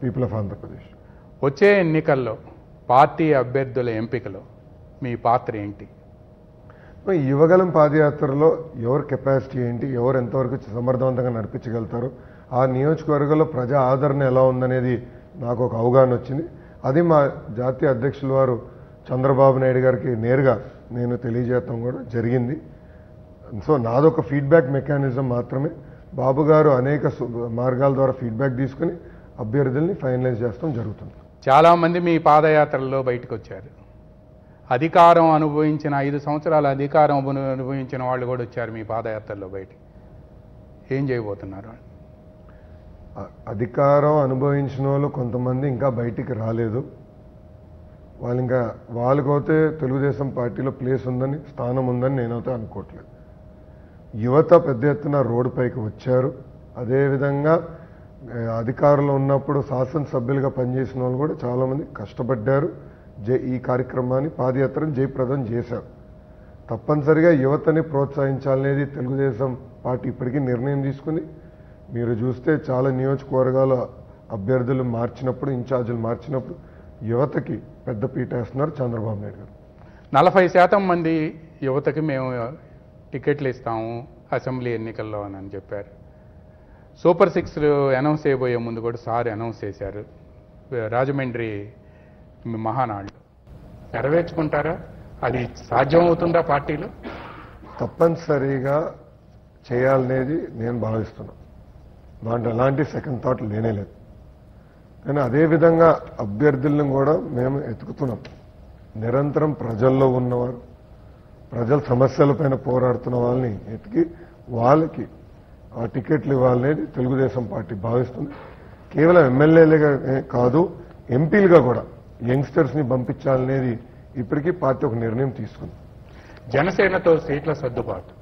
People of Andhra Pradesh. వచ్చే ఎన్నికల్లో party అభ్యర్థుల ఎంపికలో మీ పాత్ర ఏంటి? యువగలం పాదయాత్రలో ఎవరు కెపాసిటీ ఏంటి, ఎవరు ఎంతవరకు సమర్థవంతంగా నడిపించగలుగుతారు, ఆ నియోజకవర్గంలో ప్రజా ఆదరణ ఎలా ఉందనేది నాకు ఒక అవగాహన వచ్చింది. అది మా జాతీయ అధ్యక్షుల వారు చంద్రబాబు నాయుడు గారికి నేరుగా నేను తెలియజేయటం కూడా జరిగింది. సో నాదొక ఫీడ్బ్యాక్ మెకానిజం మాత్రమే. బాబు గారు అనేక మార్గాల ద్వారా ఫీడ్బ్యాక్ తీసుకుని అభ్యర్థుల్ని ఫైనలైజ్ చేస్తాం జరుగుతుంది. చాలామంది మీ పాదయాత్రల్లో బయటకు వచ్చారు. అధికారం అనుభవించిన 5 సంవత్సరాల అధికారం అనుభవించిన వాళ్ళు కూడా వచ్చారు మీ పాదయాత్రలో బయటికి. ఏం చేయబోతున్నారు? అధికారం అనుభవించిన వాళ్ళు కొంతమంది ఇంకా బయటికి రాలేదు. వాళ్ళకైతే తెలుగుదేశం పార్టీలో ప్లేస్ ఉందని, స్థానం ఉందని నేనైతే అనుకోవట్లేదు. యువత పెద్ద ఎత్తున రోడ్డుపైకి వచ్చారు. అదేవిధంగా అధికారంలో ఉన్నప్పుడు శాసనసభ్యులుగా పనిచేసిన వాళ్ళు కూడా చాలామంది కష్టపడ్డారు. ఈ కార్యక్రమాన్ని పాదయాత్రను జయప్రదం చేశారు. తప్పనిసరిగా యువతని ప్రోత్సహించాలనేది తెలుగుదేశం పార్టీ ఇప్పటికీ నిర్ణయం తీసుకుని, మీరు చూస్తే చాలా నియోజకవర్గాల అభ్యర్థులు మార్చినప్పుడు, ఇన్ఛార్జీలు మార్చినప్పుడు యువతకి పెద్ద పీట వేస్తున్నారు చంద్రబాబు నాయుడు గారు. 40% మంది యువతకి మేము టికెట్లు ఇస్తాము అసెంబ్లీ ఎన్నికల్లో అని చెప్పారు. సూపర్ 6 అనౌన్స్ చేయబోయే ముందు కూడా సార్ అనౌన్స్ చేశారు రాజమండ్రి మహానాడు. నెరవేర్చుకుంటారా? అది సాధ్యమవుతుందా పార్టీలో? తప్పనిసరిగా చేయాలనేది నేను భావిస్తున్నాను. దాంట్లో ఎలాంటి సెకండ్ థాట్ లేనేలేదు. కానీ అదేవిధంగా అభ్యర్థులను కూడా మేము ఎతుకుతున్నాం. నిరంతరం ప్రజల్లో ఉన్నవారు, ప్రజల సమస్యలపైన పోరాడుతున్న వాళ్ళని ఎతికి వాళ్ళకి ఆ టికెట్లు ఇవ్వాలనేది తెలుగుదేశం పార్టీ భావిస్తుంది. కేవలం ఎమ్మెల్యేలుగా కాదు, ఎంపీలుగా కూడా యంగ్స్టర్స్ని పంపించాలనేది ఇప్పటికీ పార్టీ ఒక నిర్ణయం తీసుకుంది. జనసేనతో సీట్ల సర్దుబాటు